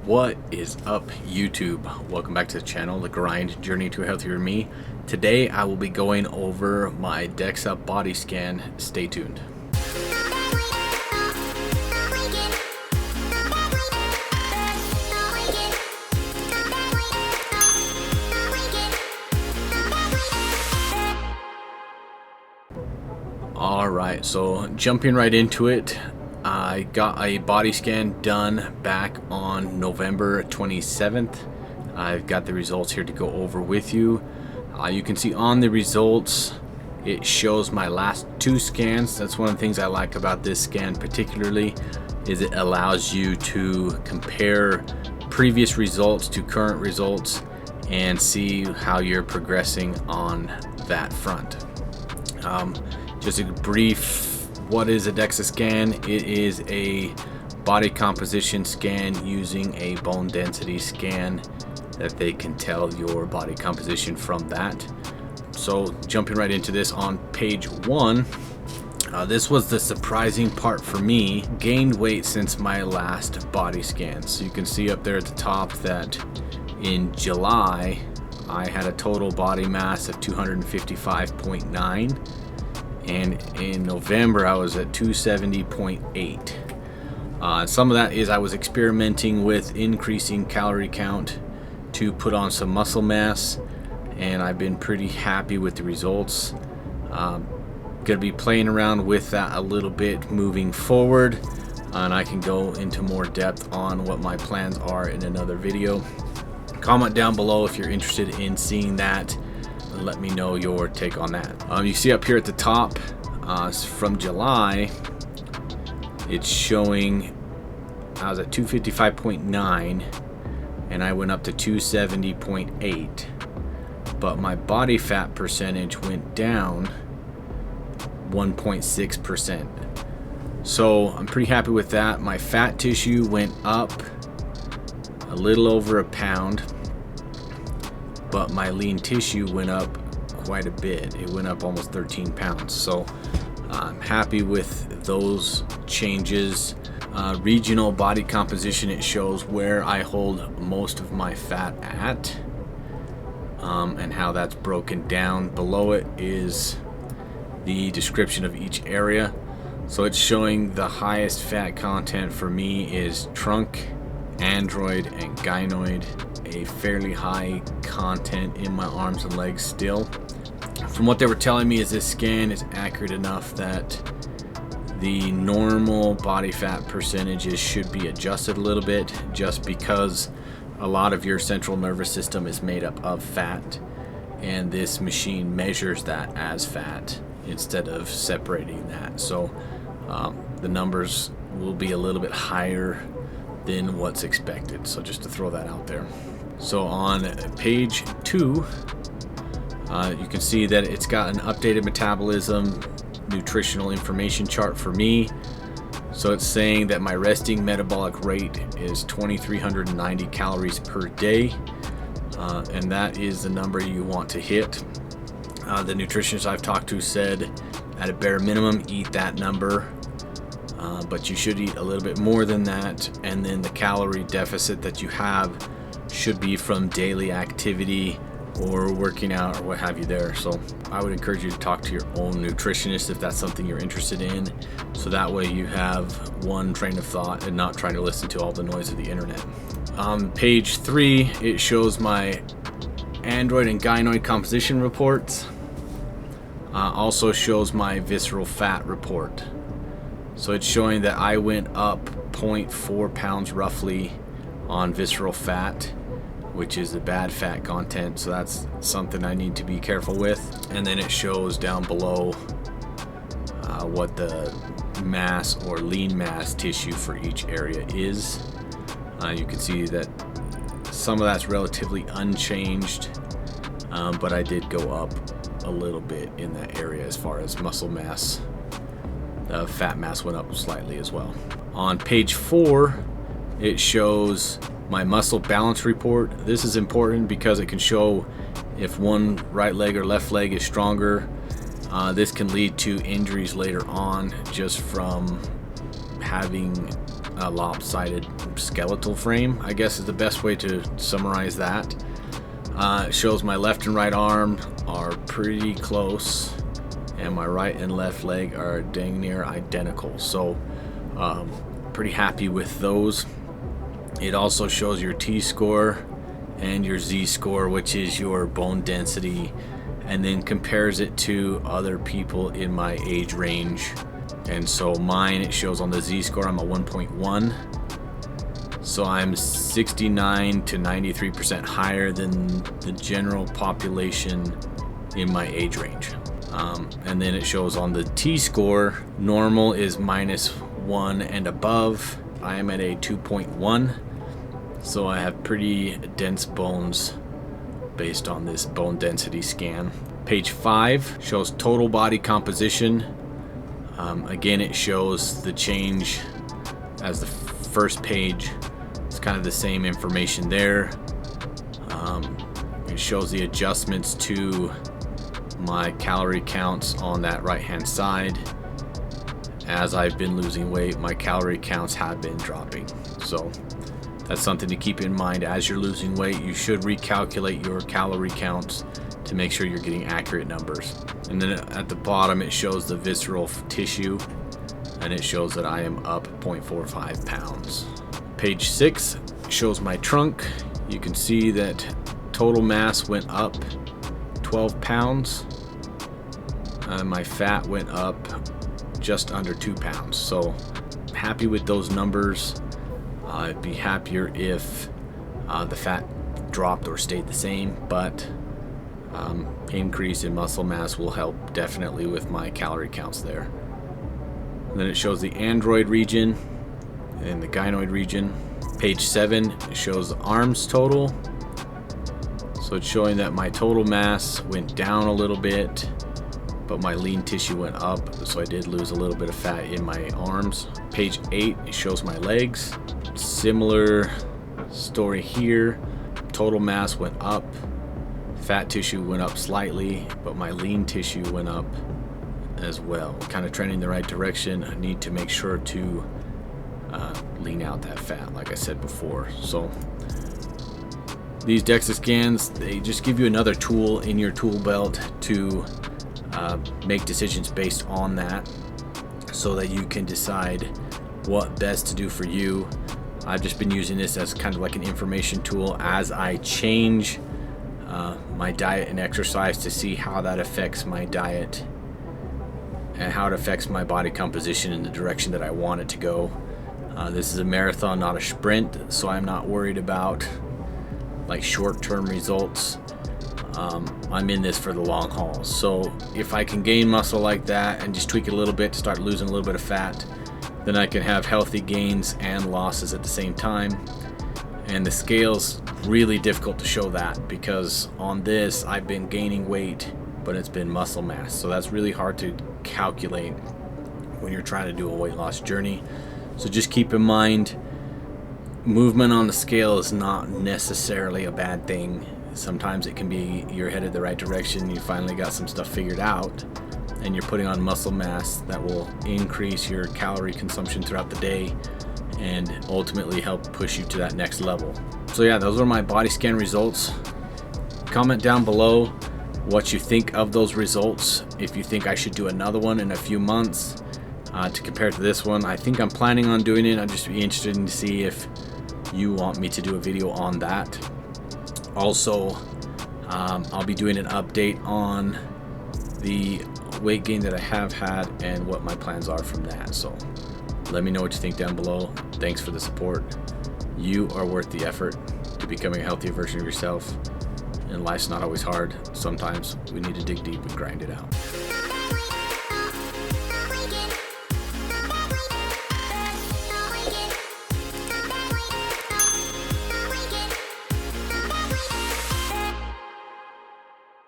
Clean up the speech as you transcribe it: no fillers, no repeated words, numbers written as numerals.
What is up, YouTube? Welcome back to the channel, The Grind Journey to a Healthier Me. Today I will be going over my Dexa Body Scan. Stay tuned. Alright, so jumping right into it, I got a body scan done back on November 27th. I've got the results here to go over with you. You can see on the results, it shows my last two scans. That's one of the things I like about this scan particularly, is it allows you to compare previous results to current results and see how you're progressing on that front. Just a brief, what is a Dexa scan? It is a body composition scan using a bone density scan that they can tell your body composition from that. So jumping right into this, on page 1, this was the surprising part for me. Gained weight since my last body scan. So you can see up there at the top that in July I had a total body mass of 255.9. and in November I was at 270.8. Some of that is I was experimenting with increasing calorie count to put on some muscle mass, and I've been pretty happy with the results. Gonna be playing around with that a little bit moving forward, and I can go into more depth on what my plans are in another video. Comment down below if you're interested in seeing that. Let me know your take on that. You see up here at the top, from July, it's showing I was at 255.9 and I went up to 270.8, but my body fat percentage went down 1.6%. So I'm pretty happy with that. My fat tissue went up a little over a pound, but my lean tissue went up quite a bit. It went up almost 13 pounds. So I'm happy with those changes. Regional body composition, it shows where I hold most of my fat at, and how that's broken down. Below it is the description of each area. So it's showing the highest fat content for me is trunk, android, and gynoid. A fairly high content in my arms and legs still. From what they were telling me, is this scan is accurate enough that the normal body fat percentages should be adjusted a little bit, just because a lot of your central nervous system is made up of fat, and this machine measures that as fat instead of separating that. So the numbers will be a little bit higher than what's expected. So just to throw that out there. So on page 2, you can see that it's got an updated metabolism nutritional information chart for me. So it's saying that my resting metabolic rate is 2,390 calories per day, and that is the number you want to hit. The nutritionists I've talked to said at a bare minimum eat that number, but you should eat a little bit more than that, and then the calorie deficit that you have should be from daily activity or working out or what have you there. So I would encourage you to talk to your own nutritionist if that's something you're interested in, so that way you have one train of thought and not trying to listen to all the noise of the internet. On page 3, it shows my android and gynoid composition reports. Also shows my visceral fat report. So it's showing that I went up 0.4 pounds roughly on visceral fat, which is the bad fat content. So that's something I need to be careful with. And then it shows down below what the mass or lean mass tissue for each area is. You can see that some of that's relatively unchanged, but I did go up a little bit in that area as far as muscle mass. Fat mass went up slightly as well. On page 4, it shows my muscle balance report. This is important because it can show if one right leg or left leg is stronger. This can lead to injuries later on just from having lopsided skeletal frame, I guess is the best way to summarize that. It shows my left and right arm are pretty close, and my right and left leg are dang near identical. So pretty happy with those. It also shows your T-score and your Z-score, which is your bone density, and then compares it to other people in my age range. And so mine, it shows on the Z-score, I'm a 1.1. So I'm 69 to 93% higher than the general population in my age range. And then it shows on the T-score, normal is -1 and above. I am at a 2.1. So I have pretty dense bones based on this bone density scan. Page 5 shows total body composition. Again, it shows the change as the first page. It's kind of the same information there. It shows the adjustments to my calorie counts on that right hand side. As I've been losing weight, my calorie counts have been dropping. So that's something to keep in mind. As you're losing weight, you should recalculate your calorie counts to make sure you're getting accurate numbers. And then at the bottom, it shows the visceral tissue, and it shows that I am up 0.45 pounds. Page 6 shows my trunk. You can see that total mass went up 12 pounds. My fat went up just under 2 pounds. So happy with those numbers. I'd be happier if the fat dropped or stayed the same, but increase in muscle mass will help definitely with my calorie counts there. And then it shows the android region and the gynoid region. Page 7 shows the arms total. So it's showing that my total mass went down a little bit, but my lean tissue went up, so I did lose a little bit of fat in my arms. Page 8 shows my legs. Similar story here. Total mass went up, fat tissue went up slightly, but my lean tissue went up as well. Kind of trending in the right direction. I need to make sure to lean out that fat, like I said before. So these DEXA scans, they just give you another tool in your tool belt to make decisions based on that, so that you can decide what best to do for you. I've just been using this as kind of like an information tool as I change my diet and exercise to see how that affects my diet and how it affects my body composition in the direction that I want it to go. This is a marathon, not a sprint, so I'm not worried about like short-term results. I'm in this for the long haul. So if I can gain muscle like that and just tweak it a little bit to start losing a little bit of fat, then I can have healthy gains and losses at the same time. And the scale's really difficult to show that, because on this I've been gaining weight, but it's been muscle mass. So that's really hard to calculate when you're trying to do a weight loss journey. So just keep in mind, movement on the scale is not necessarily a bad thing. Sometimes it can be you're headed the right direction, you finally got some stuff figured out, and you're putting on muscle mass that will increase your calorie consumption throughout the day and ultimately help push you to that next level. So yeah, those are my body scan results. Comment down below what you think of those results. If you think I should do another one in a few months to compare to this one. I think I'm planning on doing it. I'd just be interested in to see if you want me to do a video on that. Also, I'll be doing an update on the weight gain that I have had and what my plans are from that. So let me know what you think down below. Thanks for the support. You are worth the effort to becoming a healthier version of yourself. And life's not always hard. Sometimes we need to dig deep and grind it out.